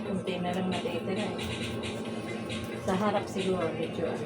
Kunti na lang natitira eh. Sa harap siguro, medyo ano.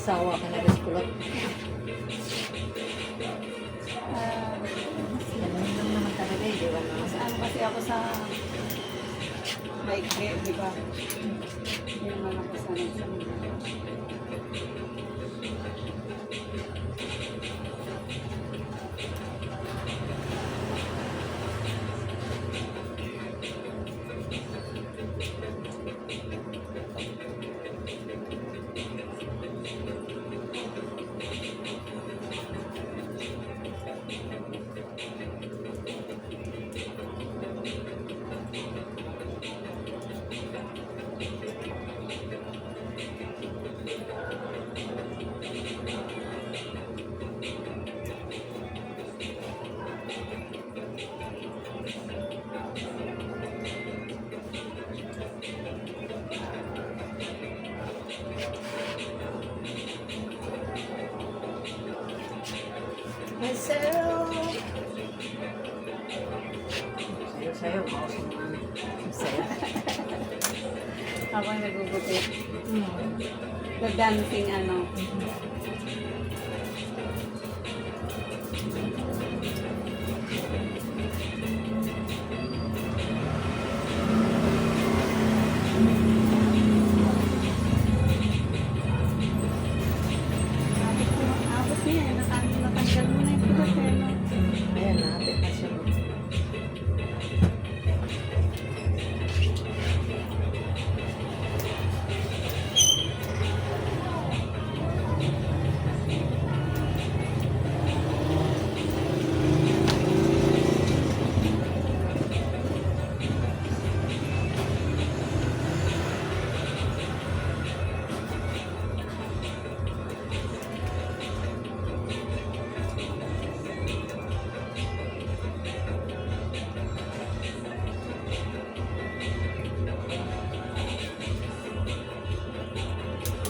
Sawa ka na rin kulot. Ganun lang naman talaga eh, di ba? Mas ano kasi ako sa maikli, di ba? Hindi naman ako sanay sa mga. Myself. Sayo, bawas mo naman. Sayo. Ako yung naguguti. The dancing ano. Abot niya eh. Natanggal mo na yung pugat eh. No? Ayan, natin na siya.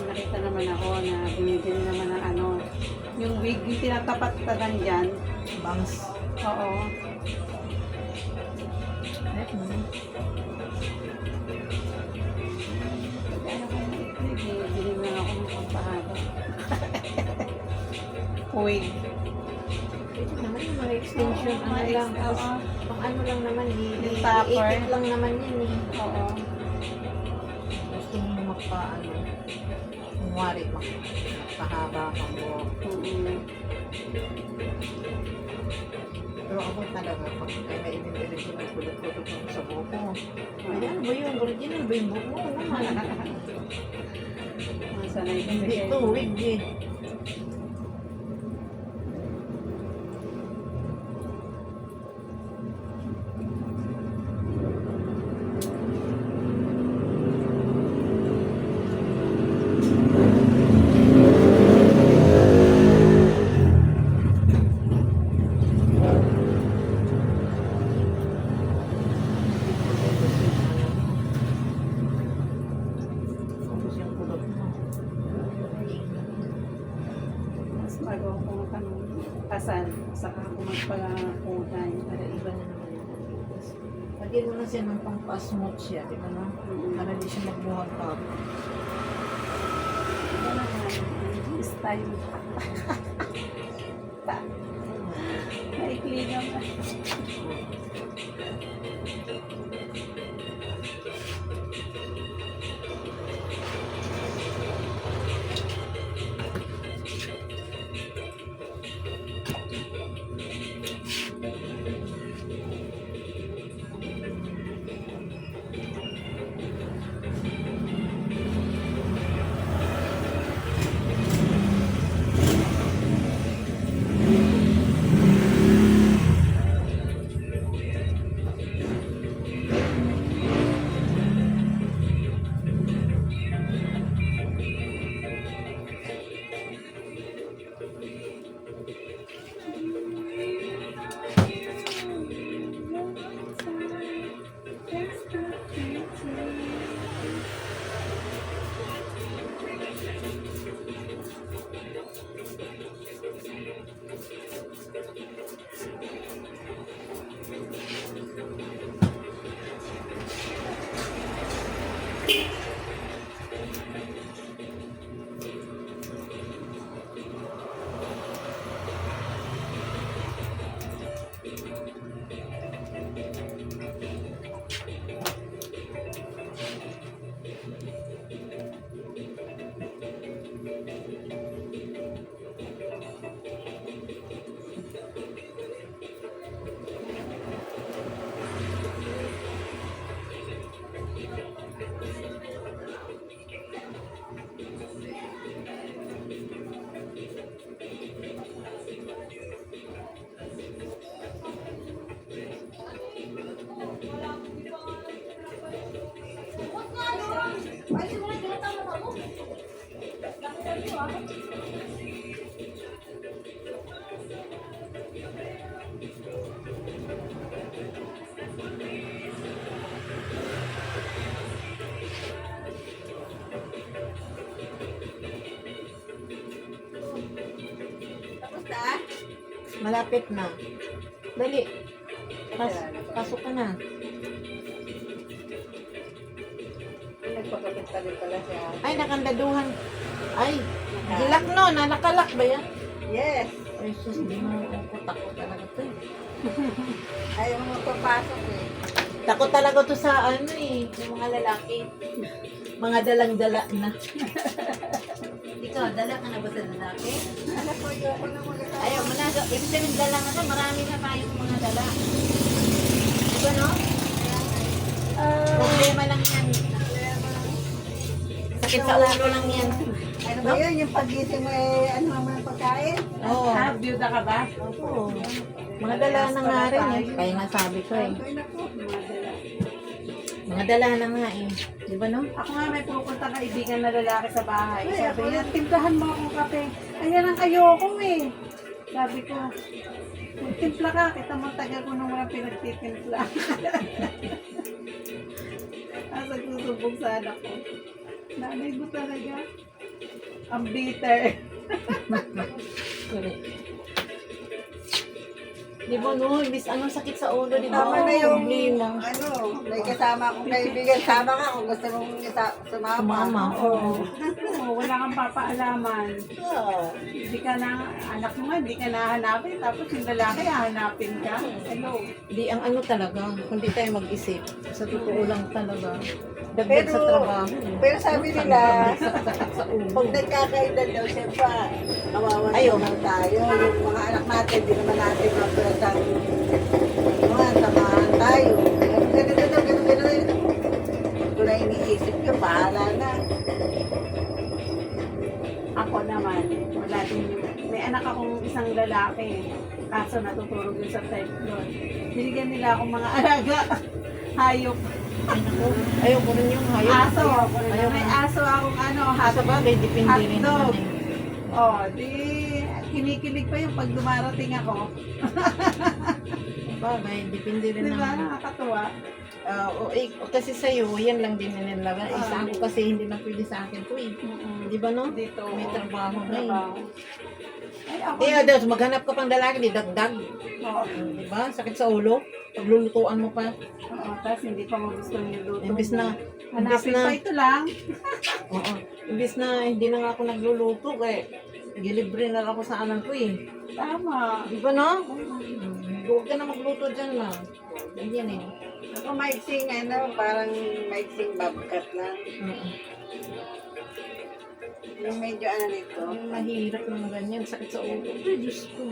Nakita naman ako na binibili naman ng ano, yung wig, yung tinatapat ka lang dyan. Bangs. Oo. Kaya ako maiklig eh. Bili na ako ng pampahaba. Wig. Ito naman yung mga extension, Oo, ano mga lang, oo. pang ano lang naman, Yung topper. iikit lang naman yan eh. Oo. Gusto mo magpa-ano, kumwari, magpahaba kang buhok. Pero ako talaga, pag may ibig-ibig ko, nagpulot-pulot ako sa buhok ko. Ay, ano ba yun? Original ba yung buhok mo? Ano naman? Masanay kasi Hindi kayo. ito, wig eh. Tapos yung kulot mo. Mas bago ako kasal, saka ako magpalakutan. Para iba na naman yung kulot. Lagyan mo na siya ng pang-pasmooth siya, di ba no? Para di siya magbuhag pa. Ano naman, style. Maikli naman. Tapos na? Malapit na. Dali. Pasok ka na. Nagpakapit pa rin pala siya. Ay, nakandaduhan. Ay, gilak no. Nakalak ba yan? Yes. Ay, sus, di mo ako takot talaga to. Ayaw mo papasok eh. Takot talaga to sa ano eh, yung mga lalaki. Mga dalang-dala na. Ikaw, dala ka na ba sa lalaki? Alam ko yun, ako na mga tao. Ayaw mo na. Ibig sabihin dala na to, marami na tayong mga dala. Diba no? Problema lang yan. Sakit sa ulo lang yan. Ano ba yun? Yung pagising mo eh, ano naman ang pagkain? Oo. Ha? Byuda ka ba? Oo. Mga dala na nga rin eh. Kaya nga sabi ko eh. Ay, naku, mga dala. Mga dala na nga eh. Di ba no? Ako nga may pupunta kaibigan na lalaki sa bahay. Sabi niya, timplahan mo akong kape. Ayan ang ayoko eh. Sabi ko, timpla ka, kita mo tagal ko nung walang pinagtitimpla. Asa susubog sa anak ko. Nanay mo talaga. Ang bitter. Correct. Di ba no? Imbis ano sakit sa ulo, di ba? Tama na yung, Problema. ano, may kasama akong kaibigan. Sama ka kung gusto mong sumama. Sumama, Oo. Oo, wala kang papaalaman. Oo. Hindi ka na, anak mo nga, hindi ka nahanapin. Tapos yung lalaki, hahanapin ka. Hello. Di ang ano talaga, hindi tayo mag-isip. Sa totoo lang talaga. Dagdag Pero- sa trabaho. pero sabi nila, sakit sa ulo. Pag nagkakaedad daw, siyempre, kawawan Ayaw. naman tayo. Yung mga anak natin, di naman natin mapulatan. Mga samahan tayo. Ganun. Ito na iniisip ko, bahala na. Ako naman, wala din. May anak akong isang lalaki. Kaso natutulog yun sa type doon. Binigyan nila akong mga alaga. Hayop. Ayaw ko rin yung hayop. Aso. Ayaw May ko. aso akong ano, Sa bagay, depende rin hotdog. naman eh. Oh, di kinikilig pa yung pag dumarating ako. Bagay, depende rin Di ba? naman. Nakakatuwa. Kasi sa'yo, yan lang din nila. Isa ako kasi hindi na pwede sa akin to eh. Di ba no? Dito. May trabaho na eh. Trabaho. Ay, ako. Dos, maghanap ka pang lalaki, di dagdag. Oo. Di ba? Sakit sa ulo. Paglulutuan mo pa. Oo, tapos hindi pa magustuhan yung luto. Imbis na, Hanapin na- pa ito lang. oo. Imbis na hindi na nga ako nagluluto, kaya gilibre na lang ako sa anak ko eh. Tama. Di ba no? Huwag ka na magluto dyan lang. Yan eh. Ako maiksing, ano, parang maiksing bobcat lang. Yung medyo ano nito. Yung mahirap ng ganyan, sakit sa ulo. Ay, Diyos ko.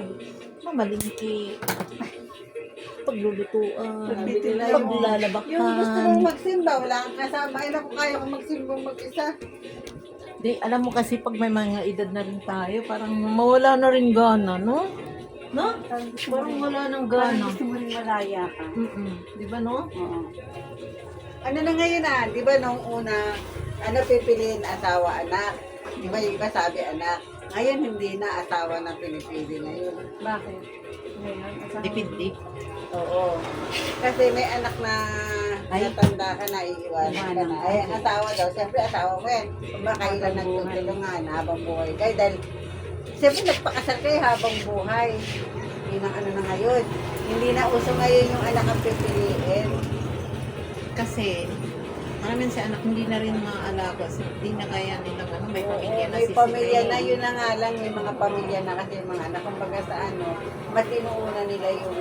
Mamalingki. Paglulutuan. Pagtitinay mo. Paglalabakan. Yung gusto mong magsimba, wala kang kasama. Ay, naku, kaya kong magsimba mag-isa. Di, alam mo kasi pag may mga edad na rin tayo, parang mawala na rin gana, no? No? Parang wala ng Parang gana. gusto mo rin malaya ka. Di ba, no? Oo. Ano na ngayon di ba nung una, ano pipiliin asawa, anak. Di ba yung iba sabi anak. Ngayon hindi na asawa na pinipili ngayon. Bakit? Ngayon, asawa mo. Depende. Oo. Kasi may anak na Ay. natanda ka na, iiwanan ka na. Ay, ang asawa daw, siyempre asawa mo yan. Kung ba kayo lang nagtutulungan habang buhay kayo. Dahil, siyempre nagpakasal kayo habang buhay. Yun ang ano na ngayon. Hindi na uso ngayon yung anak ang pipiliin. Kasi, maraming si anak hindi na rin maalaga. Hindi na kaya nila, ano, may pamilya na May si pamilya na, yun na nga lang, may mga pamilya na kasi yung mga anak. Kumbaga sa ano, mas inuuna nila yung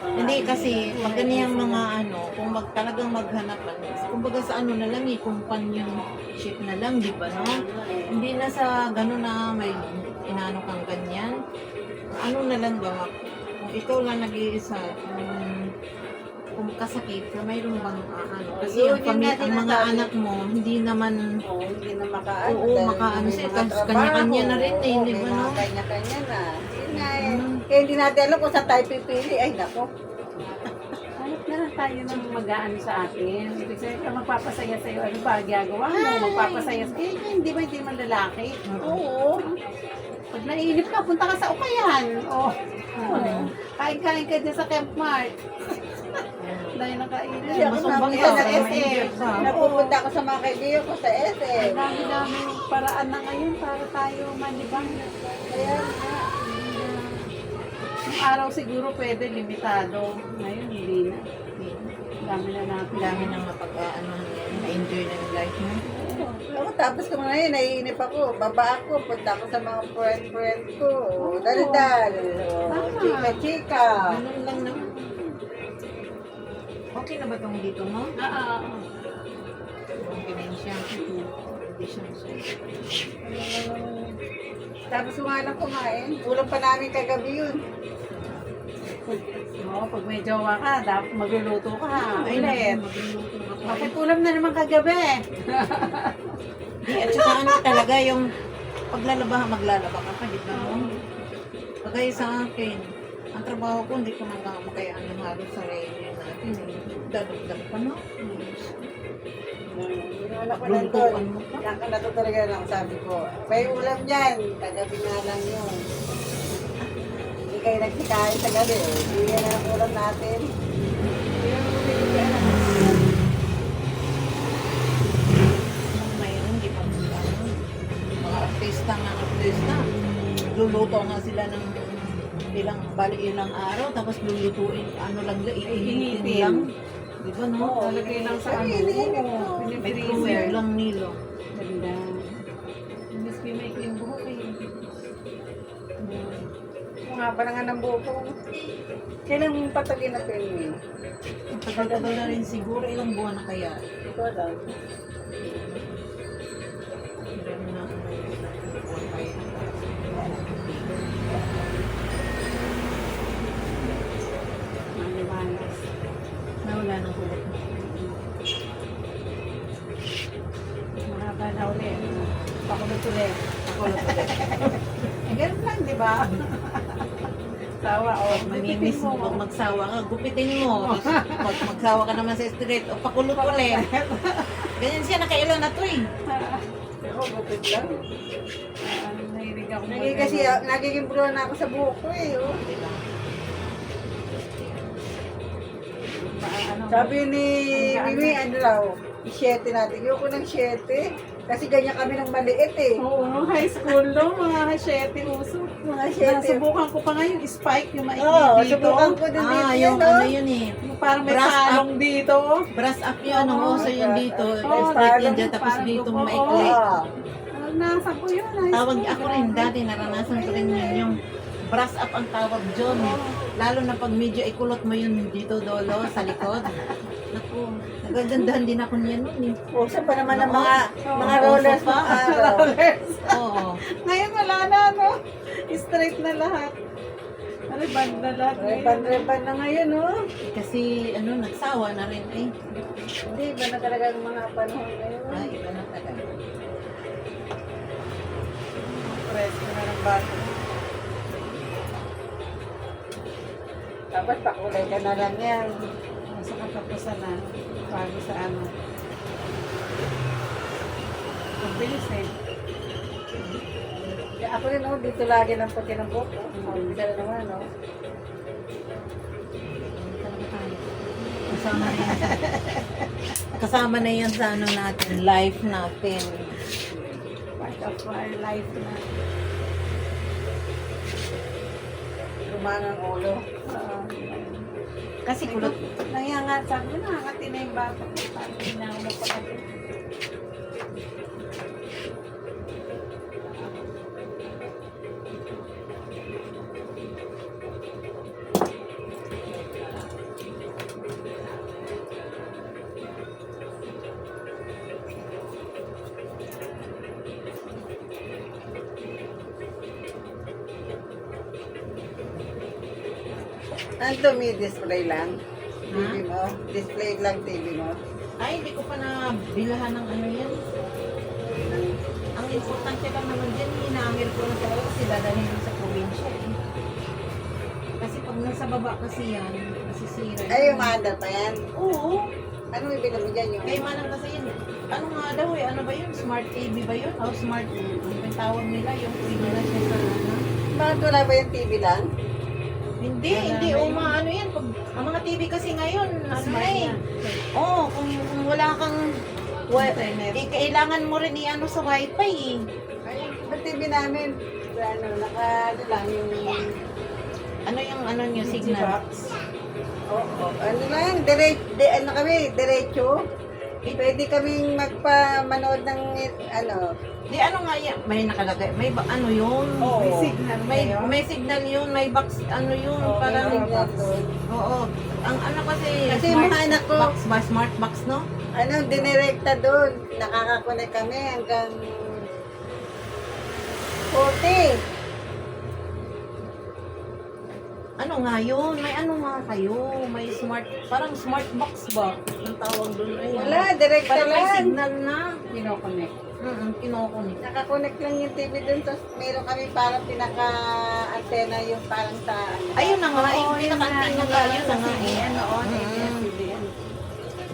Hindi kasi, pag ganiyang mga ano, kung talagang maghanapan, kumbaga sa ano na lang eh, companionship na lang, di ba, no? Hindi na sa gano'n na may inano kang ganyan. Ano na lang ba, kung ikaw lang nag-iisa, kung kasakit, na mayroon bang ano, kasi Yun, ang, yun nga ang mga sinasabi. anak mo, hindi naman, hindi na makaano. Oo, dahil makaano may siya, mga kasi kanya-kanya na rin eh, Oo, di may ba, mga no? Kanya-kanya na. Yun nga eh. Kaya hindi natin alam kung saan tayo pipili. Ay, nako. Hanap na lang. tayo ng mag-aano sa atin. Ibig sabihin ka magpapasaya sa'yo. Ano ba, gagawa mo? Magpapasaya sa'yo. Eh, hindi ba hindi man lalaki? Oo. Pag naiinip ka, punta ka sa Ukayan. Oh. Kain-kain ka dyan sa Camp Mart. Dahil nakainip. Hindi ako Masumbang namin ka, sa may SM. mainip ka. Napupunta ako sa mga kaibigan ko sa SM. Ang dami-daming paraan na ngayon para tayo malibang. Kaya nga. Yung araw siguro pwede, limitado. Ngayon, hindi na. Dami na natin. Dami nang na-enjoy na yung life mo. Oo, tapos kung ngayon, naiinip ako. Baba ako, punta ako sa mga friend ko. Dal-dal. Tama. Chika-chika. Ganun lang naman. Okay na ba itong dito mo? Okay na yun siya. Hindi siya Tapos kung nga lang kumain, ulam pa namin kagabi yun. Oo, pag may jowa ka, dapat magluluto ka. Ay, Ulit. magluluto ako. Bakit ulam na naman kagabi? Di, at saka ano talaga yung maglalaba ka, di ba? Pagkaya sa akin, ang trabaho ko, hindi ko makayaan ng halos sa reunion natin. Dadagdag pa, no? Wala ko lang doon. Lulutuan mo pa. Yan ka na to talaga lang sabi ko. May ulam yan. Kagabi nga lang yun. Hindi kayo nagsikain sa gabi. Hindi yan ang ulam natin. Hindi yan ang ulam natin. Mayroon, di pa mga mga artista. Luluto nga sila ng ilang araw, tapos lulutuin, ano lang, iinitin Initin. lang. Di ba, no? Oo, Talagay lang sa ano. iniinit Oo, mo. May pinipirisin. freezer lang nilo. Ganda. Miss ko may clean buhok eh. Kung nga pa na nga ng buko. Kailan patagin na pinwin? Ang tagal-tagal na rin siguro, ilang buwan na kaya. Ito lang. Meron na, buwan pa yan. Maliwanas. Nawala ng kulot mo. Mahaba na ulit. Pakulot ulit. Kulot ulit. Eh, ganun lang, di ba? Sawa, o. Mamimiss mo, pag magsawa ka, gupitin mo. Tapos pag magsawa ka naman sa street, o pakulot ulit. Ganyan siya, nakailan na to eh. Ako, bukit lang. Nahilig ako. Nagiging bro na ako sa buko eh. Oh. Diba? Sabi ni Mimi, ano raw, 7 natin. Yung ng 7. Kasi ganyan kami ng maliit eh. Oo, nung high school no, mga 7 uso. Mga 7. Nasubukan ko pa nga yung spike, yung maikli Oo, dito. subukan ko din dito Ah, yan, yung no? ano yun eh. Yung parang may Brass salong dito. Brass up yun, ang uso yun dito. Oo, Straight yan dyan, tapos parang dito dugo. maikli. Oo. Nasa ko yun, high Tawag school. ako rin dati, naranasan ko rin yun, yung brass up ang tawag dyan. Lalo na pag medyo ikulot mo yun dito dolo sa likod. Naku, nagagandahan din ako niyan nun eh. Uso pa naman ng Oo. mga Oo, rollers uso pa. pa. Araw. Oo. Ngayon wala na, no? Straight na lahat. Ano, band na lahat. Repan na ngayon, no? Kasi ano, nagsawa na rin eh. Hindi ba na talaga ang mga panahon ngayon? Ay, iba na talaga. Press na ng bato. Tapos pakulay ka na lang yan. Sa katapusan na, bago sa ano. Ang bilis eh. Kaya ako rin, no? Dito lagi ng puti ng buko. Bisa na naman, no? Kasama na yan sa, kasama na yan sa ano natin, life natin. Part of our life na. Lumangang ulo. Kasi kulot. Nangyanga, sabi ko, nakakati na yung bata ko. Parang hinahon mo pa kasi. Ando, may display lang. TV mo. Display lang TV mo. Ay, hindi ko pa na bilahan ng ano yan. Ang importante lang naman dyan, hinamir ko na talaga kasi dadalhin sa probinsya eh. Kasi pag nasa baba kasi yan, nasisira. Ay, umaandar pa yan. Oo. Ano may binili dyan yung... Kay Manang kasi yun. Ano nga daw eh, ano ba yun? Smart TV ba yun? O smart, ano ba yung tawag nila? Yung pwede na siya sa ano? Bakit wala ba yung TV lang? Hindi, ano yan. Pag, ang mga TV kasi ngayon, ano Smart na eh. na. Oo, kung wala kang, kailangan mo rin i-ano sa wifi eh. Ay, yung TV namin, ano, ano lang yung... Ano yung ano nyo, signal? Oo, ano lang, ano kami, diretso. Pwede kaming magpamanood ng, ano, Di ano nga yan, may nakalagay, may ano yun? Oo. May signal kayo? May signal yun, may box, ano yun, parang, may signal doon. oo. Ang ano kasi, Kasi yung mga anak ko- box ba, smart box, no? ano, dinirekta doon. Nakakakunik kami hanggang 40. Ano nga yun? May ano nga kayo? May smart, parang smart box ba? Ang tawag doon ay. Wala, direkta Parang may lang. signal na. Kinoconnect. Kinukunik. Nakakunik lang yung TV doon. Tapos meron kami parang pinaka-antena yung parang sa, ano. Ayun na nga, Oo, yung pinaka-antena nga, yun na nga. CBN, oo, Mm. ABS-CBN.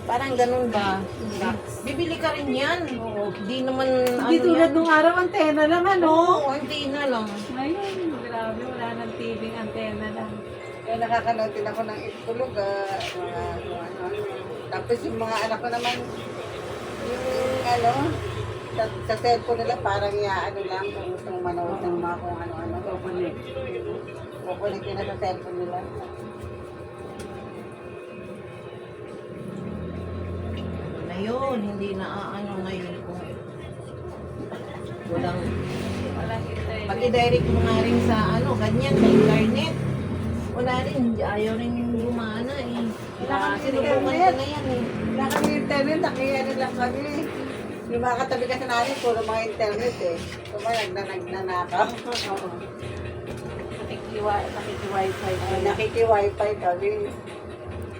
Parang ganun ba? Box. Bibili ka rin yan. Oo. Hindi naman, Hindi tulad nung araw, antena lang, ano? Oo, hindi na lang. Ngayon, grabe, wala nang TV, antena lang. Kaya nakakanood din ako ng itulog, mga ano. Tapos yung mga anak ko naman, yung ano, sa cellphone nila parang ano lang, kung gustong manood ng mga kung ano-ano. Connect. Kukulik nila sa cellphone nila. Na yun, hindi na ano ngayon kung walang, Walang internet. pag i-direct mo nga rin sa ano, ganyan, sa internet. Wala rin, ayaw rin yung gumana eh. Wala kami Sinubukan ko internet. na yan eh. Wala kami internet, ano lang kami. Yung mga katabi kasi namin, puro mga internet eh. Kaya nagnanakaw. Oo. Nakiki-wifi. Nakiki-wifi kami.